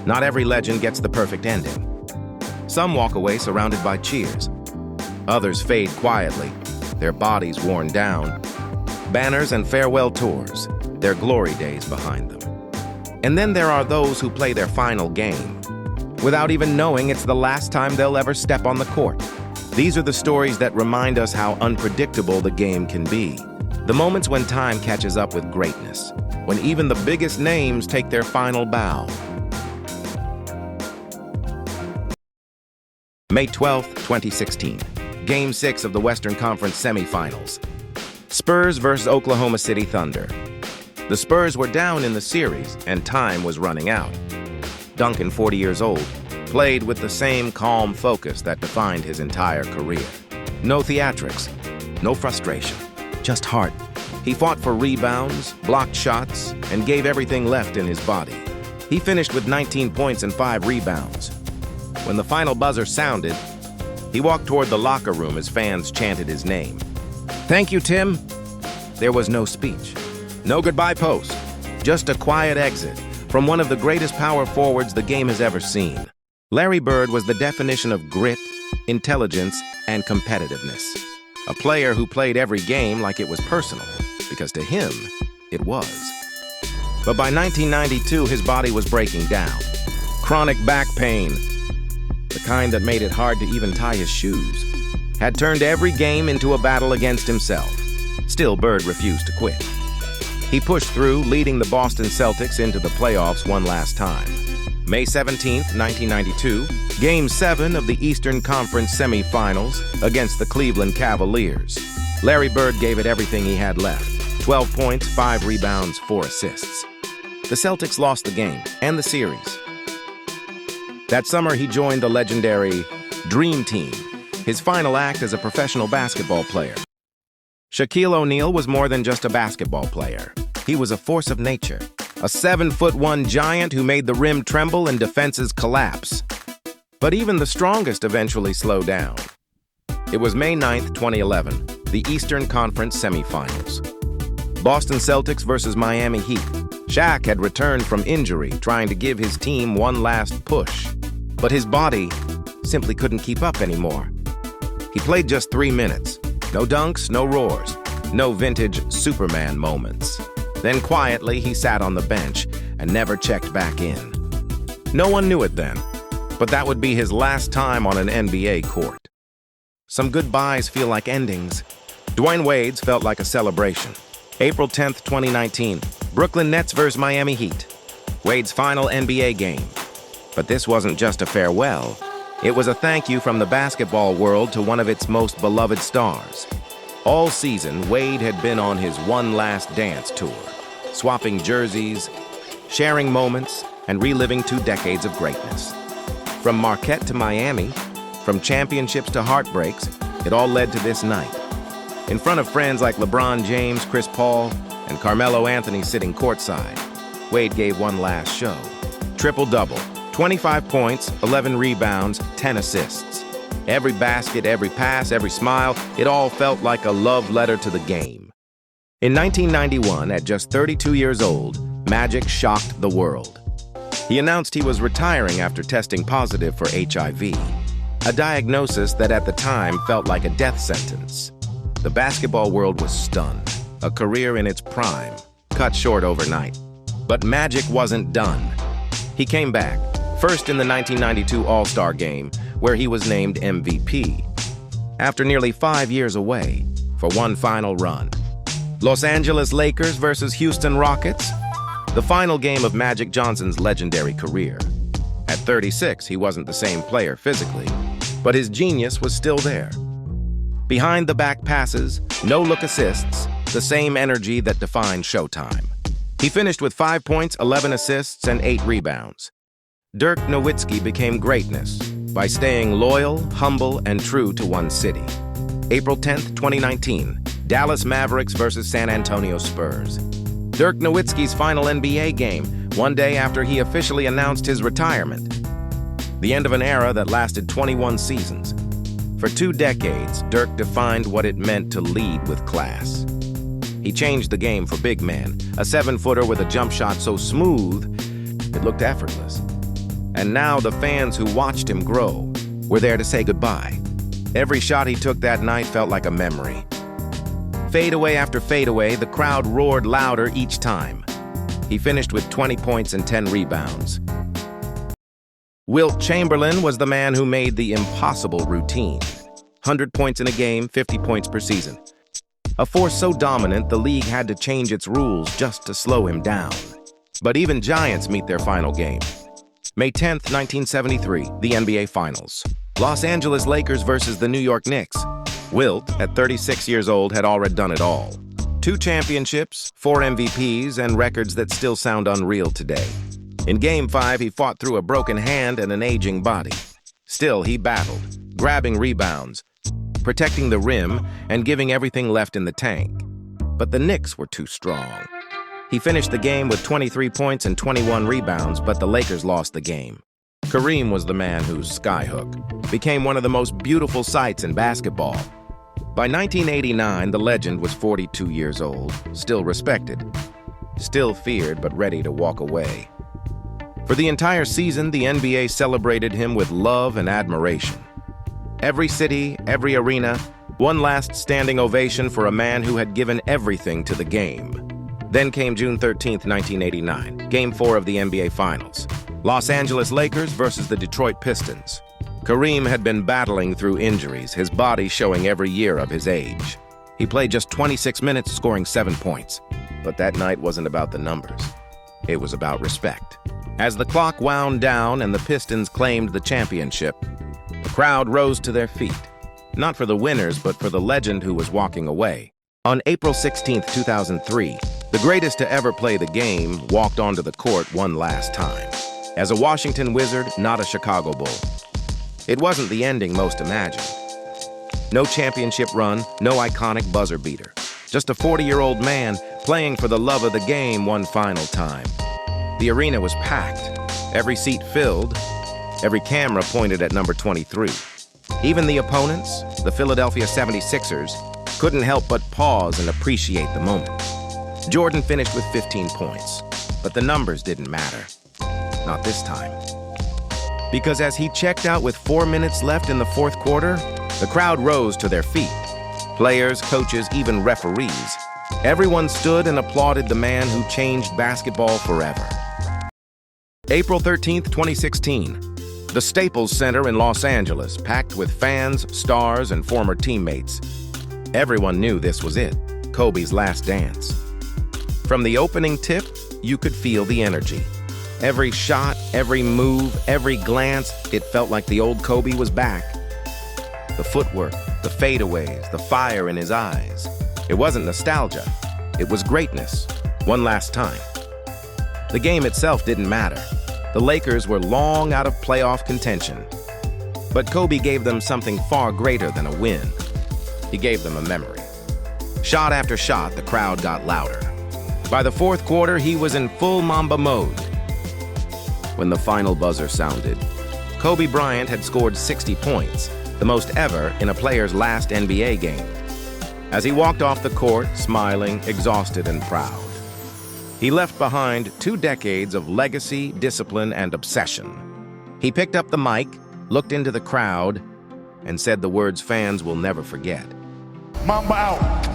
Not every legend gets the perfect ending. Some walk away surrounded by cheers. Others fade quietly, their bodies worn down. Banners and farewell tours, their glory days behind them. And then there are those who play their final game, without even knowing it's the last time they'll ever step on the court. These are the stories that remind us how unpredictable the game can be. The moments when time catches up with greatness, when even the biggest names take their final bow. May 12, 2016, Game 6 of the Western Conference semifinals. Spurs versus Oklahoma City Thunder. The Spurs were down in the series, and time was running out. Duncan, 40 years old, played with the same calm focus that defined his entire career. No theatrics, no frustration, just heart. He fought for rebounds, blocked shots, and gave everything left in his body. He finished with 19 points and 5 rebounds. When the final buzzer sounded, he walked toward the locker room as fans chanted his name. "Thank you, Tim." There was no speech, no goodbye post, just a quiet exit from one of the greatest power forwards the game has ever seen. Larry Bird was the definition of grit, intelligence, and competitiveness. A player who played every game like it was personal, because to him, it was. But by 1992, his body was breaking down. Chronic back pain, the kind that made it hard to even tie his shoes, had turned every game into a battle against himself. Still, Bird refused to quit. He pushed through, leading the Boston Celtics into the playoffs one last time. May 17, 1992, Game 7 of the Eastern Conference semifinals against the Cleveland Cavaliers. Larry Bird gave it everything he had left. 12 points, 5 rebounds, 4 assists. The Celtics lost the game and the series. That summer, he joined the legendary Dream Team, his final act as a professional basketball player. Shaquille O'Neal was more than just a basketball player. He was a force of nature, a 7'1" giant who made the rim tremble and defenses collapse. But even the strongest eventually slowed down. It was May 9, 2011, the Eastern Conference semifinals. Boston Celtics versus Miami Heat. Shaq had returned from injury, trying to give his team one last push. But his body simply couldn't keep up anymore. He played just 3 minutes. No dunks, no roars, no vintage Superman moments. Then quietly, he sat on the bench and never checked back in. No one knew it then, but that would be his last time on an NBA court. Some goodbyes feel like endings. Dwyane Wade's felt like a celebration. April 10, 2019, Brooklyn Nets vs. Miami Heat. Wade's final NBA game. But this wasn't just a farewell. It was a thank you from the basketball world to one of its most beloved stars. All season, Wade had been on his one last dance tour, swapping jerseys, sharing moments, and reliving 2 decades of greatness. From Marquette to Miami, from championships to heartbreaks, it all led to this night. In front of friends like LeBron James, Chris Paul, and Carmelo Anthony sitting courtside, Wade gave one last show. Triple-double, 25 points, 11 rebounds, 10 assists. Every basket, every pass, every smile, it all felt like a love letter to the game. In 1991, at just 32 years old, Magic shocked the world. He announced he was retiring after testing positive for HIV, a diagnosis that at the time felt like a death sentence. The basketball world was stunned, a career in its prime, cut short overnight. But Magic wasn't done. He came back, first in the 1992 All-Star Game, where he was named MVP. After nearly 5 years away, for one final run. Los Angeles Lakers versus Houston Rockets, the final game of Magic Johnson's legendary career. At 36, he wasn't the same player physically, but his genius was still there. Behind the back passes, no-look assists, the same energy that defined Showtime. He finished with 5 points, 11 assists, and 8 rebounds. Dirk Nowitzki became greatness by staying loyal, humble, and true to one city. April 10, 2019, Dallas Mavericks versus San Antonio Spurs. Dirk Nowitzki's final NBA game, one day after he officially announced his retirement. The end of an era that lasted 21 seasons. For 2 decades, Dirk defined what it meant to lead with class. He changed the game for big men, a 7-footer with a jump shot so smooth, it looked effortless. And now the fans who watched him grow were there to say goodbye. Every shot he took that night felt like a memory. Fadeaway after fadeaway, the crowd roared louder each time. He finished with 20 points and 10 rebounds. Wilt Chamberlain was the man who made the impossible routine. 100 points in a game, 50 points per season. A force so dominant, the league had to change its rules just to slow him down. But even giants meet their final game. May 10th, 1973, the NBA Finals. Los Angeles Lakers versus the New York Knicks. Wilt, at 36 years old, had already done it all. 2 championships, 4 MVPs, and records that still sound unreal today. In Game 5, he fought through a broken hand and an aging body. Still, he battled, grabbing rebounds, protecting the rim, and giving everything left in the tank. But the Knicks were too strong. He finished the game with 23 points and 21 rebounds, but the Lakers lost the game. Kareem was the man whose skyhook became one of the most beautiful sights in basketball. By 1989, the legend was 42 years old, still respected, still feared, but ready to walk away. For the entire season, the NBA celebrated him with love and admiration. Every city, every arena, one last standing ovation for a man who had given everything to the game. Then came June 13th, 1989, Game 4 of the NBA Finals. Los Angeles Lakers versus the Detroit Pistons. Kareem had been battling through injuries, his body showing every year of his age. He played just 26 minutes, scoring 7 points. But that night wasn't about the numbers. It was about respect. As the clock wound down and the Pistons claimed the championship, the crowd rose to their feet. Not for the winners, but for the legend who was walking away. On April 16, 2003, the greatest to ever play the game walked onto the court one last time. As a Washington Wizard, not a Chicago Bull. It wasn't the ending most imagined. No championship run, no iconic buzzer beater. Just a 40-year-old man playing for the love of the game one final time. The arena was packed, every seat filled, every camera pointed at number 23. Even the opponents, the Philadelphia 76ers, couldn't help but pause and appreciate the moment. Jordan finished with 15 points, but the numbers didn't matter. Not this time. Because as he checked out with 4 minutes left in the fourth quarter, the crowd rose to their feet. Players, coaches, even referees. Everyone stood and applauded the man who changed basketball forever. April 13th, 2016. The Staples Center in Los Angeles, packed with fans, stars, and former teammates. Everyone knew this was it, Kobe's last dance. From the opening tip, you could feel the energy. Every shot, every move, every glance, it felt like the old Kobe was back. The footwork, the fadeaways, the fire in his eyes. It wasn't nostalgia, it was greatness, one last time. The game itself didn't matter. The Lakers were long out of playoff contention. But Kobe gave them something far greater than a win. He gave them a memory. Shot after shot, the crowd got louder. By the fourth quarter, he was in full Mamba mode. When the final buzzer sounded, Kobe Bryant had scored 60 points, the most ever in a player's last NBA game. As he walked off the court, smiling, exhausted, and proud, he left behind 2 decades of legacy, discipline, and obsession. He picked up the mic, looked into the crowd, and said the words fans will never forget. Mamba out.